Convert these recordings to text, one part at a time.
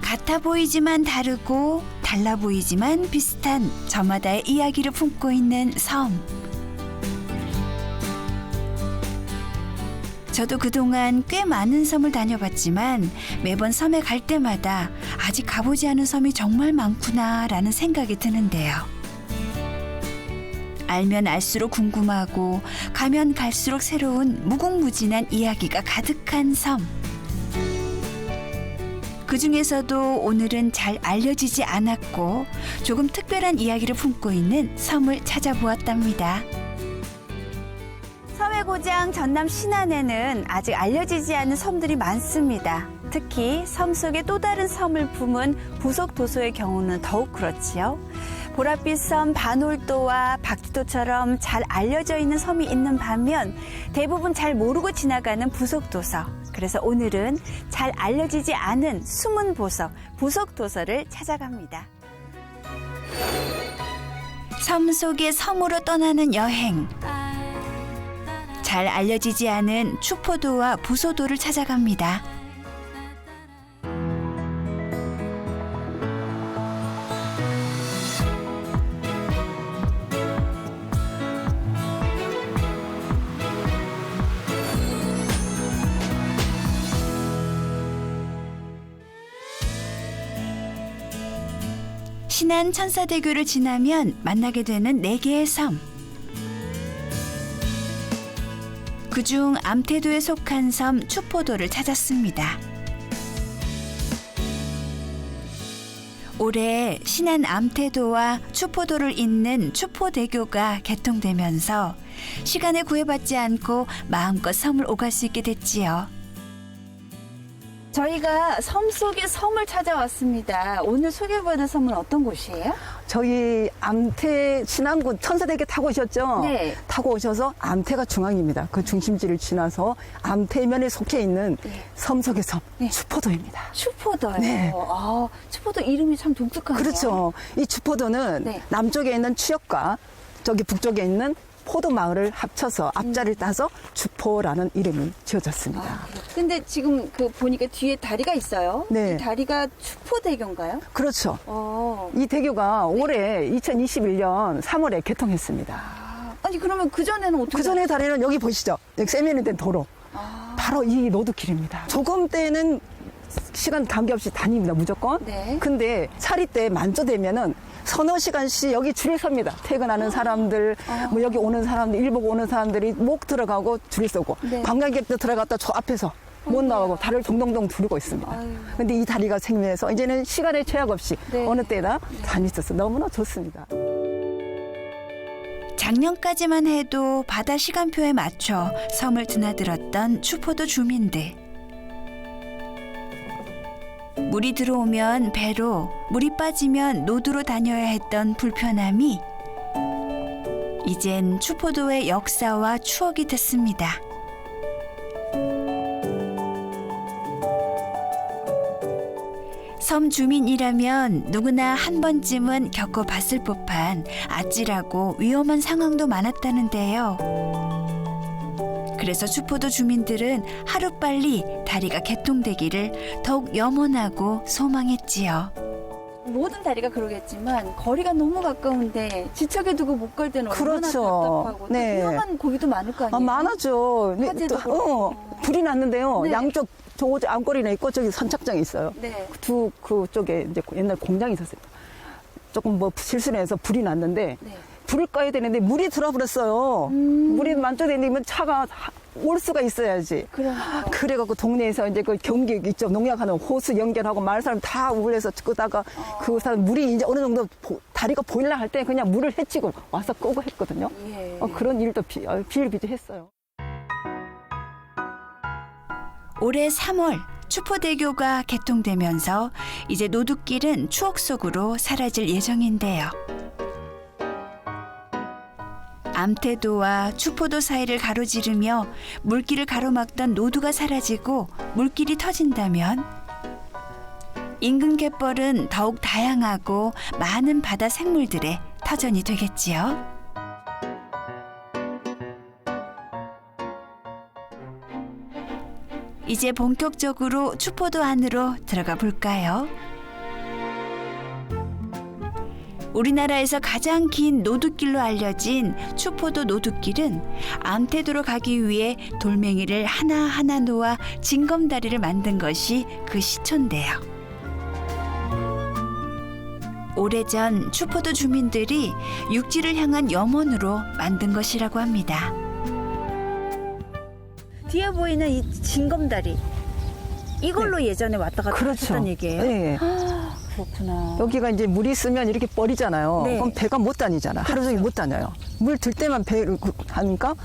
같아 보이지만 다르고 달라 보이지만 비슷한 저마다의 이야기를 품고 있는 섬. 저도 그동안 꽤 많은 섬을 다녀봤지만 매번 섬에 갈 때마다 아직 가보지 않은 섬이 정말 많구나라는 생각이 드는데요. 알면 알수록 궁금하고 가면 갈수록 새로운 무궁무진한 이야기가 가득한 섬. 그중에서도 오늘은 잘 알려지지 않았고 조금 특별한 이야기를 품고 있는 섬을 찾아보았답니다. 섬의 고장 전남 신안에는 아직 알려지지 않은 섬들이 많습니다. 특히 섬 속에 또 다른 섬을 품은 부속도서의 경우는 더욱 그렇지요. 보랏빛 섬 반올도와 박지도처럼 잘 알려져 있는 섬이 있는 반면 대부분 잘 모르고 지나가는 부속도서. 그래서 오늘은 잘 알려지지 않은 숨은 보석, 부속도서를 찾아갑니다. 섬 속의 섬으로 떠나는 여행. 잘 알려지지 않은 추포도와 부소도를 찾아갑니다. 신안 천사대교를 지나면 만나게 되는 4개의 섬. 그중 암태도에 속한 섬 추포도를 찾았습니다. 올해 신안 암태도와 추포도를 잇는 추포대교가 개통되면서 시간에 구애받지 않고 마음껏 섬을 오갈 수 있게 됐지요. 저희가 섬 속의 섬을 찾아왔습니다. 오늘 소개받을 섬은 어떤 곳이에요? 저희 암태 신안군 천사대교 타고 오셨죠? 네. 타고 오셔서 암태가 중앙입니다. 그 중심지를 지나서 암태면에 속해 있는 섬 속의 섬, 네. 추포도입니다. 추포도요. 네. 아, 추포도 이름이 참 독특하네요. 그렇죠. 이 추포도는 네. 남쪽에 있는 추역과 저기 북쪽에 있는 포도 마을을 합쳐서 앞자를 따서 추포라는 이름이 지어졌습니다. 근데 지금 그 보니까 뒤에 다리가 있어요. 네. 이 다리가 추포대교인가요? 그렇죠. 어. 이 대교가 올해 2021년 3월에 개통했습니다. 아니 그러면 그 전에는 어떻게? 그 전에 다리는 여기 보시죠. 여기 세면이 된 도로. 아. 바로 이 로드길입니다. 조금 때는 시간 관계없이 다닙니다, 무조건. 네. 근데 차리 때 만조되면은 서너 시간씩 여기 줄을 섭니다. 퇴근하는 사람들, 뭐 여기 오는 사람들, 일 보고 오는 사람들이 목 들어가고 줄을 서고, 네. 관광객들 들어갔다 저 앞에서 못 나가고 다리를 동동동 두르고 있습니다. 아유. 근데 이 다리가 생겨서 이제는 시간에 제약 없이 네. 어느 때나 다니셔서 너무나 좋습니다. 작년까지만 해도 바다 시간표에 맞춰 섬을 드나들었던 추포도 주민들. 물이 들어오면 배로, 물이 빠지면 노드로 다녀야 했던 불편함이 이젠 추포도의 역사와 추억이 됐습니다. 섬 주민이라면 누구나 한 번쯤은 겪어봤을 법한 아찔하고 위험한 상황도 많았다는데요. 그래서 추포도 주민들은 하루빨리 다리가 개통되기를 더욱 염원하고 소망했지요. 모든 다리가 그러겠지만 거리가 너무 가까운데 지척에 두고 못 갈 때는 얼마나 그렇죠. 답답하고 또 네. 위험한 고기도 많을 거 아니에요? 많아죠. 네, 화재도 또, 그렇고. 불이 났는데요. 네. 양쪽 저 암거리는 있고 저기 선착장이 있어요. 네. 두 그쪽에 이제 옛날 공장이 있었어요. 조금 뭐 실수를 해서 불이 났는데 네. 불을 꺼야 되는데 물이 들어버렸어요. 물이 만져대면 차가 올 수가 있어야지. 그러니까. 그래갖고 동네에서 이제 그 경기 있죠. 농약하는 호수 연결하고 마을 사람 다 우울해서 끄다가 그 사람 물이 이제 어느 정도 다리가 보일라 할 때 그냥 물을 헤치고 와서 끄고 했거든요. 예. 그런 일도 비일비재했어요. 올해 3월 추포대교가 개통되면서 이제 노드길은 추억 속으로 사라질 예정인데요. 암태도와 추포도 사이를 가로지르며 물길을 가로막던 노두가 사라지고 물길이 터진다면 인근 갯벌은 더욱 다양하고 많은 바다 생물들의 터전이 되겠지요. 이제 본격적으로 추포도 안으로 들어가 볼까요? 우리나라에서 가장 긴 노드길로 알려진 추포도 노드길은 암태도로 가기 위해 돌멩이를 하나하나 놓아 징검다리를 만든 것이 그 시초인데요. 오래전 추포도 주민들이 육지를 향한 염원으로 만든 것이라고 합니다. 뒤에 보이는 이 징검다리 이걸로 예전에 왔다 갔다 그렇죠. 하셨던 얘기예요? 네. 그렇구나. 여기가 이제 물이 있으면 이렇게 뻘이잖아요. 네. 그럼 배가 못 다니잖아. 하루 종일 못 다녀요. 물 들 때만 배를 하니까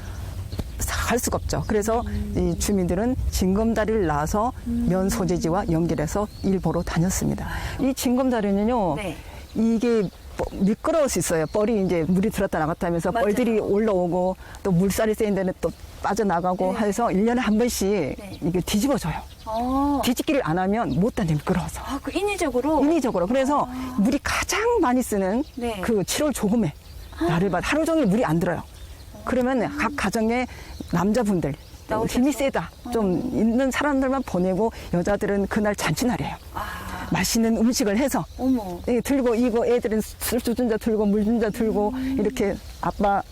갈 수가 없죠. 그래서 이 주민들은 징검다리를 놔서 면 소재지와 연결해서 일보로 다녔습니다. 이 징검다리는요, 네. 이게 미끄러울 수 있어요. 뻘이 이제 물이 들었다 나갔다 하면서 맞아요. 뻘들이 올라오고 또 물살이 세인 데는 또 빠져나가고 네. 해서 1년에 한 번씩 네. 이게 뒤집어져요. 뒤집기를 안 하면 못 다니 미끄러워서. 그 인위적으로? 인위적으로. 그래서 물이 가장 많이 쓰는 네. 그 7월 조금에 날을 받 하루 종일 물이 안 들어요. 그러면 각 가정의 남자분들 나오셔서? 힘이 세다 좀 있는 사람들만 보내고 여자들은 그날 잔치날이에요. 맛있는 음식을 해서 어머. 들고 이거 애들은 술주 준 자 들고 물 준 자 들고 이렇게 아빠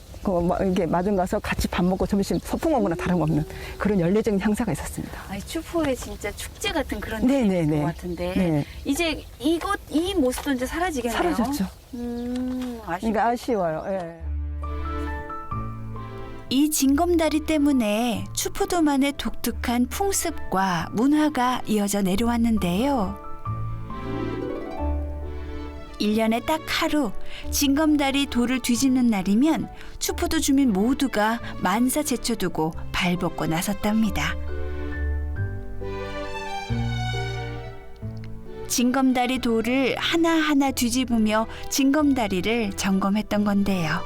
이렇게 마중 가서 같이 밥 먹고 점심 소풍 오거나 다름없는 그런 연례적인 향사가 있었습니다. 아니, 추포에 진짜 축제 같은 그런 네, 느낌일 네, 것 네. 같은데 네. 이제 이 모습도 이제 사라지겠네요. 사라졌죠. 아쉽다. 그러니까 아쉬워요. 예. 이 징검다리 때문에 추포도만의 독특한 풍습과 문화가 이어져 내려왔는데요. 1년에 딱 하루 징검다리 돌을 뒤집는 날이면 추포도 주민 모두가 만사 제쳐두고 발벗고 나섰답니다. 징검다리 돌을 하나하나 뒤집으며 징검다리를 점검했던 건데요.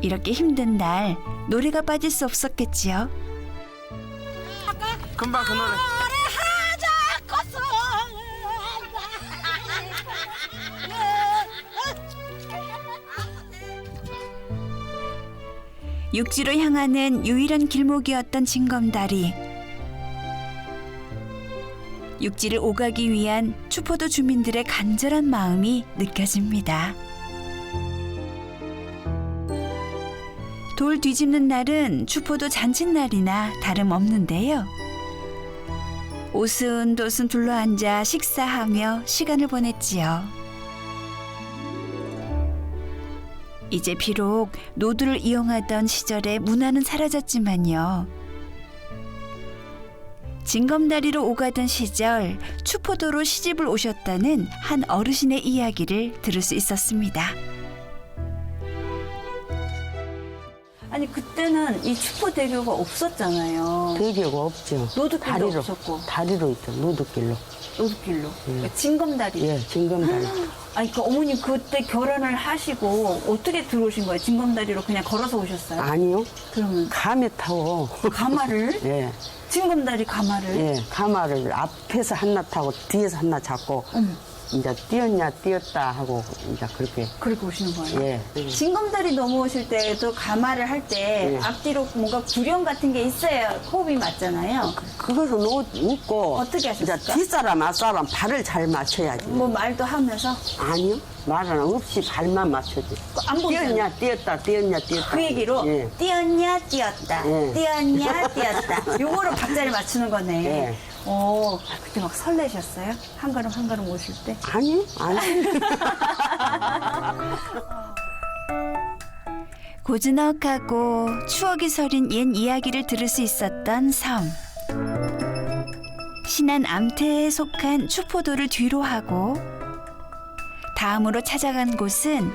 이렇게 힘든 날 노래가 빠질 수 없었겠지요. 금방 그 노래. 육지로 향하는 유일한 길목이었던 징검다리. 육지를 오가기 위한 추포도 주민들의 간절한 마음이 느껴집니다. 돌 뒤집는 날은 추포도 잔칫날이나 다름없는데요. 오순도순 둘러앉아 식사하며 시간을 보냈지요. 이제 비록 노두를 이용하던 시절의 문화는 사라졌지만요. 징검다리로 오가던 시절 추포도로 시집을 오셨다는 한 어르신의 이야기를 들을 수 있었습니다. 아니 그때는 이 추포대교가 없었잖아요. 대교가 없죠. 노드길도 없었고. 다리로 있죠. 노드길로. 노드길로. 그러니까 징검다리. 예, 징검다리. 아니 그 어머니 그때 결혼을 하시고 어떻게 들어오신 거예요? 징검다리로 그냥 걸어서 오셨어요? 아니요. 그러면 감에 타고. 가마를? 예, 징검다리 가마를? 예, 가마를 앞에서 하나 타고 뒤에서 하나 잡고 이제 뛰었냐 뛰었다 하고 이제 그렇게 오시는 거예요? 예. 징검다리 넘어오실 때도 가마를 할 때 예. 앞뒤로 뭔가 구령 같은 게 있어야 호흡이 맞잖아요. 그것은 웃고 어떻게 하셨을까? 이제 뒷사람 앞사람 발을 잘 맞춰야지. 뭐 말도 하면서 아니요. 말은 없이 발만 맞춰지. 안 보이잖아요. 뛰었냐 뛰었다 뛰었냐 뛰었다. 그 얘기로 예. 뛰었냐 뛰었다 예. 뛰었냐 뛰었다 요거로 박자를 맞추는 거네. 예. 그때 막 설레셨어요? 한 걸음 한 걸음 오실 때? 아니요. 아니. 고즈넉하고 추억이 서린 옛 이야기를 들을 수 있었던 섬. 신안 암태에 속한 추포도를 뒤로 하고 다음으로 찾아간 곳은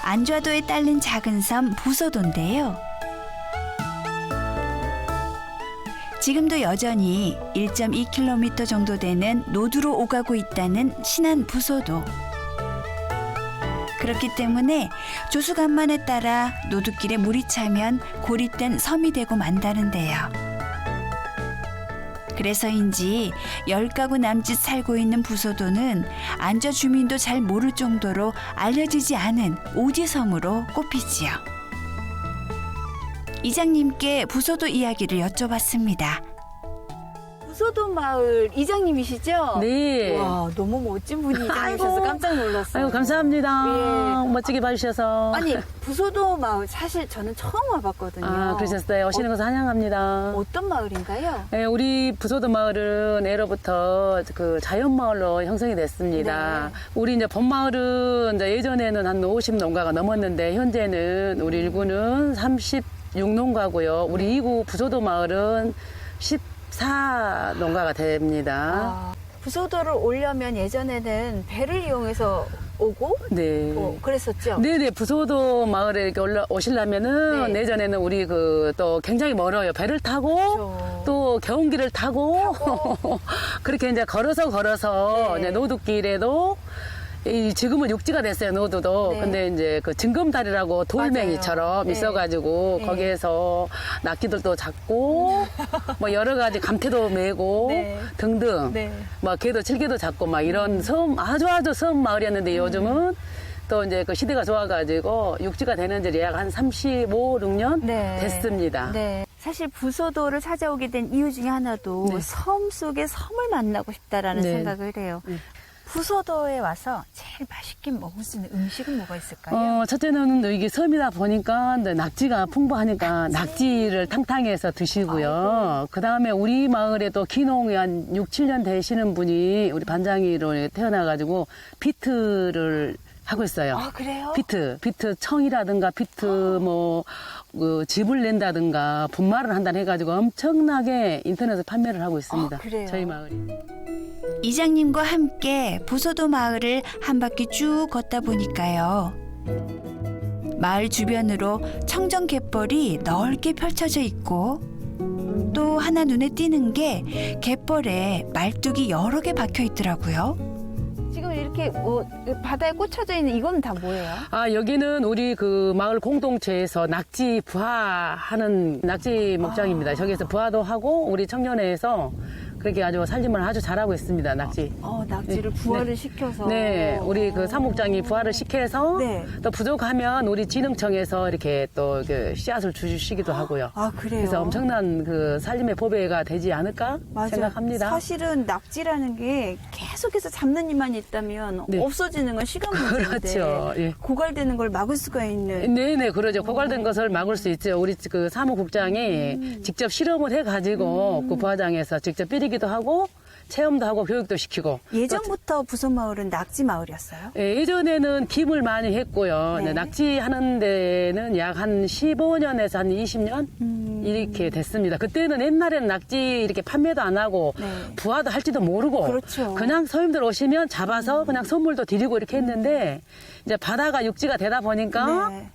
안좌도에 딸린 작은 섬 부소도인데요. 지금도 여전히 1.2km 정도 되는 노두로 오가고 있다는 신안 부소도. 그렇기 때문에 조수간만에 따라 노두길에 물이 차면 고립된 섬이 되고 만다는데요. 그래서인지 10가구 남짓 살고 있는 부소도는 안좌 주민도 잘 모를 정도로 알려지지 않은 오지섬으로 꼽히지요. 이장님께 부소도 이야기를 여쭤봤습니다. 부소도 마을 이장님이시죠? 네. 와, 너무 멋진 분이 이장님이셔서 깜짝 놀랐어요. 아유, 감사합니다. 예. 멋지게 봐주셔서. 아니, 부소도 마을 사실 저는 처음 와봤거든요. 아, 그러셨어요. 오시는 것을 환영합니다. 어떤 마을인가요? 네, 우리 부소도 마을은 예로부터 그 자연마을로 형성이 됐습니다. 네. 우리 이제 본마을은 이제 예전에는 한 50농가가 넘었는데 현재는 우리 일구는 36농가고요. 우리 2구 부소도 마을은 14농가가 됩니다. 아, 부소도를 오려면 예전에는 배를 이용해서 오고 네. 그랬었죠? 네네, 부소도 마을에 이렇게 오시려면은 네. 예전에는 우리 또 굉장히 멀어요. 배를 타고 그렇죠. 또 경운기를 타고 그렇게 이제 걸어서 네. 이제 노두길에도 지금은 육지가 됐어요, 노두도. 네. 근데 이제 그 징검다리라고 돌멩이처럼 맞아요. 네. 있어가지고 네. 거기에서 낙지들도 잡고 뭐 여러 가지 감태도 메고 네. 등등. 네. 막 개도 칠개도 잡고 막 이런 아주 섬 마을이었는데 요즘은 또 이제 그 시대가 좋아가지고 육지가 되는 지 약 한 35, 6년 네. 됐습니다. 네. 사실 부소도를 찾아오게 된 이유 중에 하나도 네. 섬 속의 섬을 만나고 싶다라는 네. 생각을 해요. 네. 부소도에 와서 제일 맛있게 먹을 수 있는 음식은 뭐가 있을까요? 첫째는 이게 섬이다 보니까 낙지가 풍부하니까 낙지를 탕탕해서 드시고요. 그 다음에 우리 마을에도 기농이 한 6, 7년 되시는 분이 우리 반장이로 태어나가지고 비트를 하고 있어요. 아, 그래요? 비트 청이라든가 비트 그 즙을 낸다든가 분말을 한다 해가지고 엄청나게 인터넷에 판매를 하고 있습니다. 아, 그래요? 저희 마을이. 이장님과 함께 부소도 마을을 한 바퀴 쭉 걷다 보니까요. 마을 주변으로 청정 갯벌이 넓게 펼쳐져 있고 또 하나 눈에 띄는 게 갯벌에 말뚝이 여러 개 박혀 있더라고요. 지금 이렇게 바다에 꽂혀져 있는 이건 다 뭐예요? 여기는 우리 그 마을 공동체에서 낙지 부화하는 낙지 목장입니다. 저기서 부화도 하고 우리 청년회에서 그렇게 아주 살림을 아주 잘하고 있습니다. 낙지. 낙지를 네. 부화를 네. 시켜서. 네, 우리 그 사목장이 부화를 시켜서 네. 또 부족하면 우리 진흥청에서 이렇게 또 그 씨앗을 주시기도 하고요. 아, 그래요? 그래서 엄청난 그 살림의 보배가 되지 않을까 맞아요. 생각합니다. 사실은 낙지라는 게 계속해서 잡는 일만 있다면 네. 없어지는 건 시간 문제인데 그렇죠. 예. 고갈되는 걸 막을 수가 있는. 네네, 그러죠. 고갈된 것을 막을 수 있죠. 우리 그 사무국장이 직접 실험을 해가지고 그 부화장에서 직접 삐리기도 하고 체험도 하고 교육도 시키고. 예전부터 부소마을은 낙지 마을이었어요? 예전에는 김을 많이 했고요. 네. 낙지 하는 데는 약 한 15년에서 한 20년 이렇게 됐습니다. 그때는 옛날에는 낙지 이렇게 판매도 안 하고 네. 부화도 할지도 모르고 그렇죠. 그냥 서임들 오시면 잡아서 그냥 선물도 드리고 이렇게 했는데 이제 바다가 육지가 되다 보니까 네.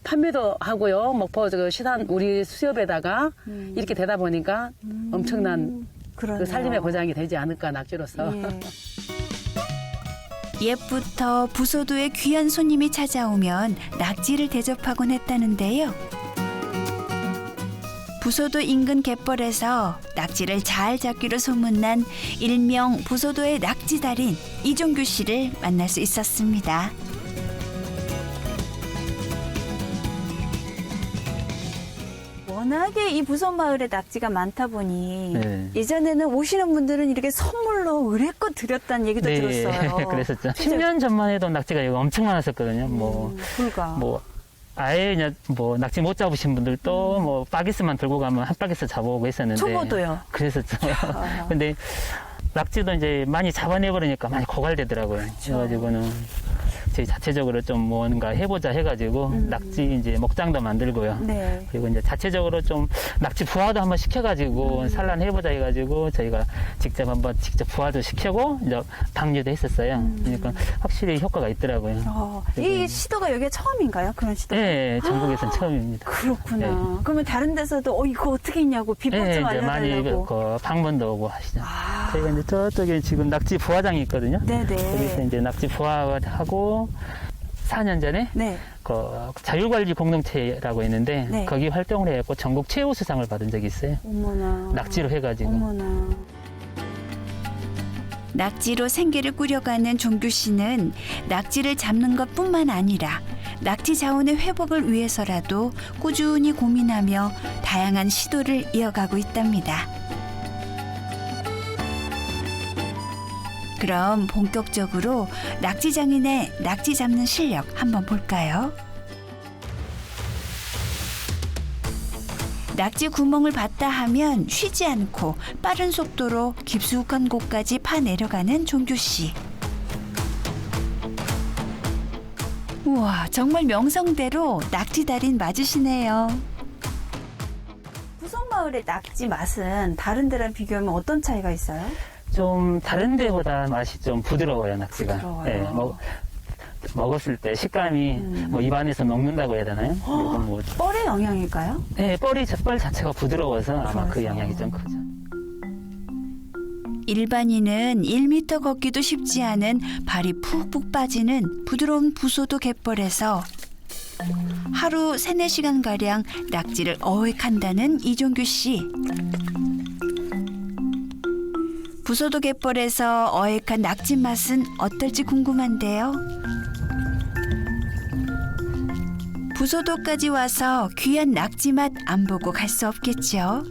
판매도 하고요. 목포 시산 우리 수협에다가 이렇게 되다 보니까 엄청난 그러네요. 그 살림의 보장이 되지 않을까 낙지로서. 예. 옛부터 부소도에 귀한 손님이 찾아오면 낙지를 대접하곤 했다는데요. 부소도 인근 갯벌에서 낙지를 잘 잡기로 소문난 일명 부소도의 낙지 달인 이종규 씨를 만날 수 있었습니다. 워낙에 이 부소마을에 낙지가 많다 보니 네. 예전에는 오시는 분들은 이렇게 선물로 의뢰껏 드렸다는 얘기도 들었어요. 그랬었죠. 10년 전만 해도 낙지가 여기 엄청 많았었거든요. 불과. 아예 그냥 낙지 못 잡으신 분들도 바게스만 들고 가면 한 바게스 잡아오고 했었는데. 초보도요? 그랬었죠. 근데 낙지도 이제 많이 잡아내버리니까 많이 고갈되더라고요. 그래가지고는 저희 자체적으로 좀 뭔가 해보자 해가지고 낙지 이제 목장도 만들고요. 네. 그리고 이제 자체적으로 좀 낙지 부화도 한번 시켜가지고 산란해보자 해가지고 저희가 직접 부화도 시켜고 이제 방류도 했었어요. 그러니까 확실히 효과가 있더라고요. 이 시도가 여기가 처음인가요? 그런 시도? 네, 전국에선 처음입니다. 그렇구나. 네. 그러면 다른 데서도 이거 어떻게 했냐고 비법 좀 이제 많이 알려달라고. 방문도 오고 하시죠. 저희가 이제 저쪽에 지금 낙지 부화장이 있거든요. 네네. 거기서 이제 낙지 부화하고 4년 전에 네. 그 자율관리 공동체라고 있는데 네. 거기 활동을 해갖고 전국 최우 수상을 받은 적이 있어요. 어머나. 낙지로 해가지고. 어머나. 낙지로 생계를 꾸려가는 종규 씨는 낙지를 잡는 것뿐만 아니라 낙지 자원의 회복을 위해서라도 꾸준히 고민하며 다양한 시도를 이어가고 있답니다. 그럼 본격적으로 낙지장인의 낙지 잡는 실력 한번 볼까요? 낙지 구멍을 봤다 하면 쉬지 않고 빠른 속도로 깊숙한 곳까지 파 내려가는 종규 씨. 우와, 정말 명성대로 낙지 달인 맞으시네요. 부석마을의 낙지 맛은 다른 데랑 비교하면 어떤 차이가 있어요? 좀 다른 데보다 맛이 좀 부드러워요, 낙지가. 부드러워요. 예, 먹었을 때 식감이 뭐 입안에서 녹는다고 해야 되나요? 그리고 뭐, 뻘의 영향일까요? 네, 뻘 자체가 부드러워서 아마 그 영향이 좀 크죠. 일반인은 1m 걷기도 쉽지 않은 발이 푹푹 빠지는 부드러운 부소도 갯벌에서 하루 3-4시간가량 낙지를 어획한다는 이종규 씨. 부소도 갯벌에서 어획한 낙지 맛은 어떨지 궁금한데요. 부소도까지 와서 귀한 낙지 맛 안 보고 갈 수 없겠죠.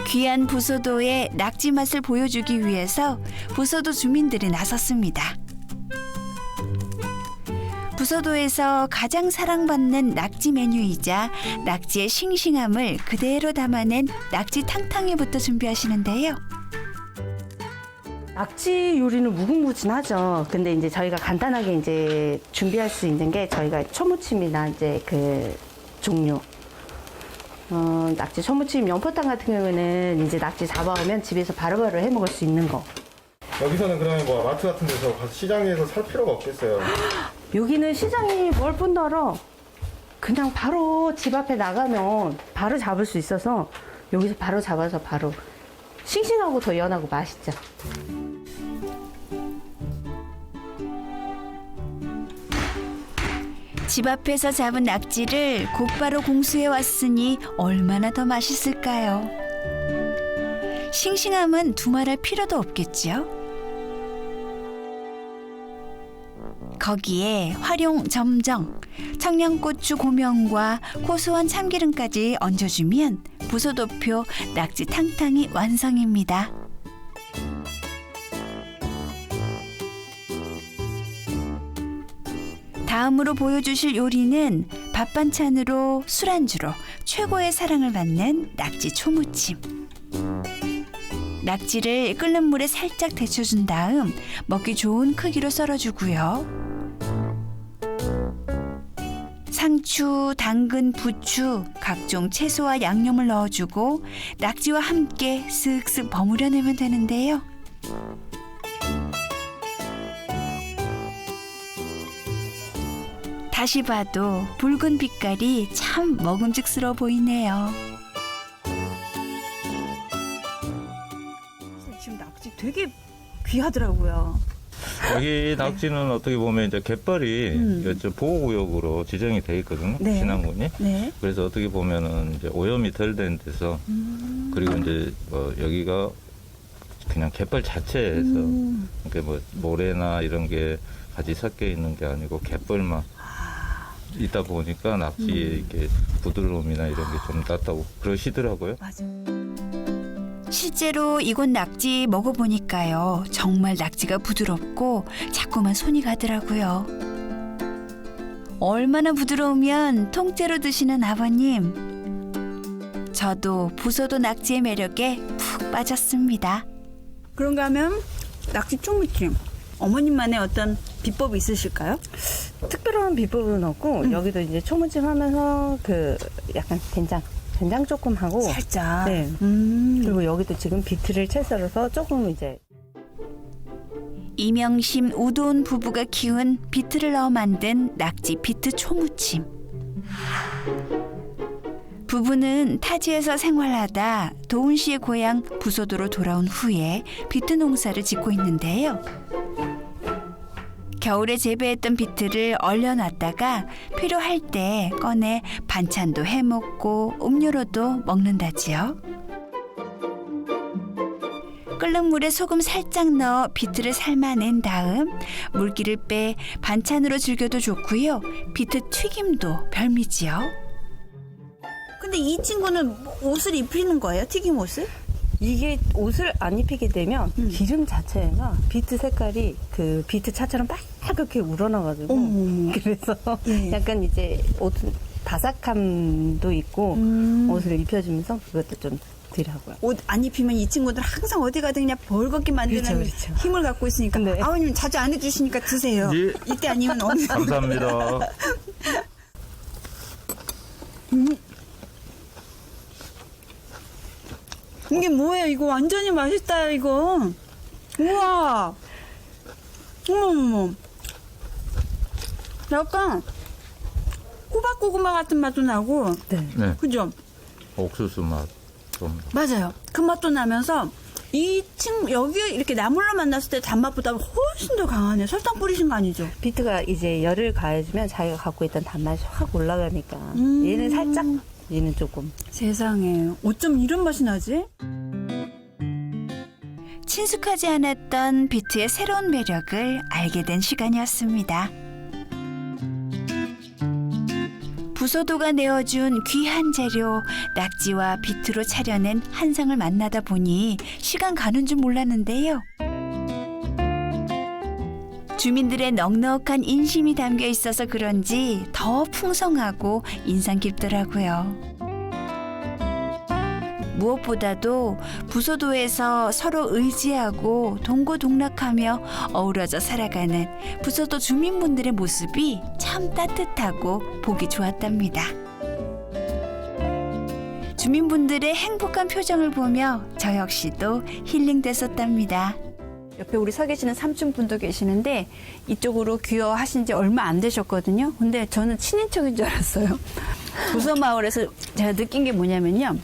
귀한 부소도의 낙지 맛을 보여주기 위해서 부소도 주민들이 나섰습니다. 부소도에서 가장 사랑받는 낙지 메뉴이자 낙지의 싱싱함을 그대로 담아낸 낙지 탕탕이부터 준비하시는데요. 낙지 요리는 무궁무진하죠. 근데 이제 저희가 간단하게 이제 준비할 수 있는 게 저희가 초무침이나 이제 그 종류. 낙지 초무침 연포탕 같은 경우는 이제 낙지 잡아오면 집에서 바로바로 해 먹을 수 있는 거. 여기서는 그러면 뭐 마트 같은 데서 가서 시장에서 살 필요가 없겠어요. 여기는 시장이 멀 뿐더러 그냥 바로 집 앞에 나가면 바로 잡을 수 있어서 여기서 바로 잡아서 바로 싱싱하고 더 연하고 맛있죠. 집 앞에서 잡은 낙지를 곧바로 공수해 왔으니 얼마나 더 맛있을까요? 싱싱함은 두말할 필요도 없겠죠? 거기에 활용 점정, 청양고추 고명과 고소한 참기름까지 얹어주면 부소도표 낙지 탕탕이 완성입니다. 다음으로 보여주실 요리는 밥 반찬으로 술안주로 최고의 사랑을 받는 낙지 초무침. 낙지를 끓는 물에 살짝 데쳐준 다음 먹기 좋은 크기로 썰어주고요. 상추, 당근, 부추, 각종 채소와 양념을 넣어주고 낙지와 함께 쓱쓱 버무려내면 되는데요. 다시 봐도 붉은 빛깔이 참 먹음직스러워 보이네요. 지금 낙지 되게 귀하더라고요. 여기 낙지는 어떻게 보면 이제 갯벌이 이제 보호구역으로 지정이 돼 있거든요. 네. 신안군이. 네. 그래서 어떻게 보면은 이제 오염이 덜 된 데서 그리고 이제 여기가 그냥 갯벌 자체에서 이렇게 뭐 모래나 이런 게 같이 섞여 있는 게 아니고 갯벌만 있다 보니까 낙지의 이렇게 부드러움이나 이런 게 좀 낫다고 그러시더라고요. 실제로 이곳 낙지 먹어보니까요. 정말 낙지가 부드럽고 자꾸만 손이 가더라고요. 얼마나 부드러우면 통째로 드시는 아버님. 저도 부소도 낙지의 매력에 푹 빠졌습니다. 그런가 하면 낙지 초무침. 어머님만의 어떤 비법이 있으실까요? 특별한 비법은 없고 여기도 이제 초무침 하면서 그 약간 된장 조금 하고 살짝. 네. 그리고 여기도 지금 비트를 채 썰어서 조금 이제 이명심 우도훈 부부가 키운 비트를 넣어 만든 낙지 비트 초무침. 부부는 타지에서 생활하다 도훈 씨의 고향 부소도로 돌아온 후에 비트 농사를 짓고 있는데요. 겨울에 재배했던 비트를 얼려놨다가 필요할 때 꺼내 반찬도 해먹고 음료로도 먹는다지요. 끓는 물에 소금 살짝 넣어 비트를 삶아낸 다음 물기를 빼 반찬으로 즐겨도 좋고요. 비트 튀김도 별미지요. 근데 이 친구는 옷을 입히는 거예요? 튀김 옷을? 이게 옷을 안 입히게 되면 기름 자체가 비트 색깔이 그 비트 차처럼 빨갛게 우러나가지고 그래서 약간 이제 옷 바삭함도 있고 옷을 입혀주면서 그것도 좀 드리라고요. 옷 안 입히면 이 친구들 항상 어디 가든 그냥 벌겋게 만드는 그렇죠. 힘을 갖고 있으니까 네. 아버님 자주 안 해주시니까 드세요. 예. 이때 아니면 오늘 감사합니다. 이게 뭐예요? 이거 완전히 맛있다 이거. 우와. 어머머머. 약간 호박고구마 같은 맛도 나고. 네. 네. 그죠? 옥수수 맛 좀. 맞아요. 그 맛도 나면서 이 친구 여기 이렇게 나물로 만났을 때 단맛보다 훨씬 더 강하네. 설탕 뿌리신 거 아니죠? 비트가 이제 열을 가해주면 자기가 갖고 있던 단맛이 확 올라가니까 얘는 살짝, 얘는 조금. 세상에 어쩜 이런 맛이 나지? 친숙하지 않았던 비트의 새로운 매력을 알게 된 시간이었습니다. 부소도가 내어준 귀한 재료 낙지와 비트로 차려낸 한상을 만나다 보니 시간 가는 줄 몰랐는데요. 주민들의 넉넉한 인심이 담겨 있어서 그런지 더 풍성하고 인상 깊더라고요. 무엇보다도 부소도에서 서로 의지하고 동고동락하며 어우러져 살아가는 부소도 주민분들의 모습이 참 따뜻하고 보기 좋았답니다. 주민분들의 행복한 표정을 보며 저 역시도 힐링됐었답니다. 옆에 우리 서 계시는 삼촌분도 계시는데 이쪽으로 귀화하신 지 얼마 안 되셨거든요. 근데 저는 친인척인 줄 알았어요. 부소마을에서 제가 느낀 게 뭐냐면요.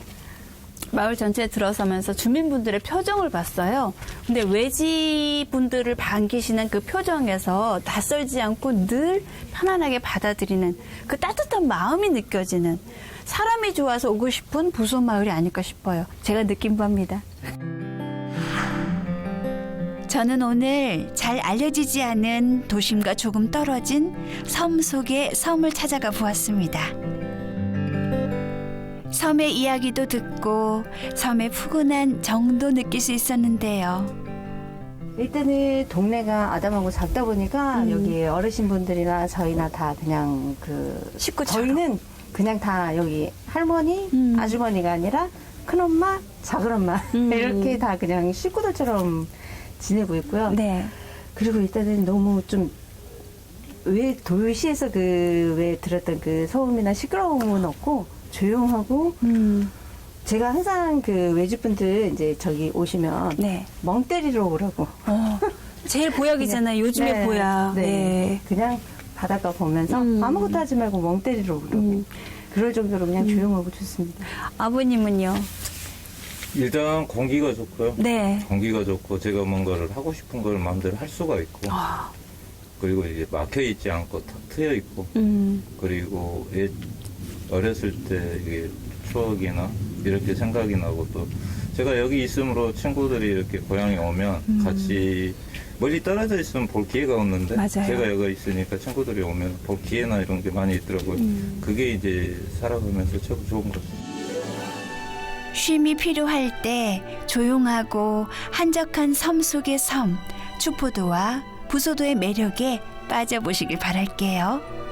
마을 전체에 들어서면서 주민분들의 표정을 봤어요. 근데 외지분들을 반기시는 그 표정에서 낯설지 않고 늘 편안하게 받아들이는 그 따뜻한 마음이 느껴지는 사람이 좋아서 오고 싶은 부소마을이 아닐까 싶어요. 제가 느낀 바입니다. 저는 오늘 잘 알려지지 않은 도심과 조금 떨어진 섬 속의 섬을 찾아가 보았습니다. 섬의 이야기도 듣고 섬의 푸근한 정도 느낄 수 있었는데요. 일단은 동네가 아담하고 작다 보니까 여기 어르신분들이나 저희나 다 그냥 그 식구처럼. 저희는 그냥 다 여기 할머니, 아주머니가 아니라 큰엄마, 작은엄마 이렇게 다 그냥 식구들처럼 지내고 있고요. 네. 그리고 일단은 너무 좀 왜 도시에서 그 왜 들었던 그 소음이나 시끄러움은 없고 조용하고 제가 항상 그 외주분들 이제 저기 오시면 네. 멍 때리러 오라고. 제일 보약이잖아요. 요즘에 네, 보약. 네. 네. 그냥 바닷가 보면서 아무것도 하지 말고 멍 때리러 오라고. 그럴 정도로 그냥 조용하고 좋습니다. 아버님은요? 일단 공기가 좋고요. 네. 공기가 좋고 제가 뭔가를 하고 싶은 걸 마음대로 할 수가 있고 그리고 이제 막혀 있지 않고 탁 트여 있고 그리고 어렸을 때 이게 추억이나 이렇게 생각이 나고 또 제가 여기 있으므로 친구들이 이렇게 고향에 오면 같이 멀리 떨어져 있으면 볼 기회가 없는데 맞아요. 제가 여기 있으니까 친구들이 오면 볼 기회나 이런 게 많이 있더라고요. 그게 이제 살아가면서 최고 좋은 것 같아요. 쉼이 필요할 때 조용하고 한적한 섬 속의 섬, 추포도와 부소도의 매력에 빠져보시길 바랄게요.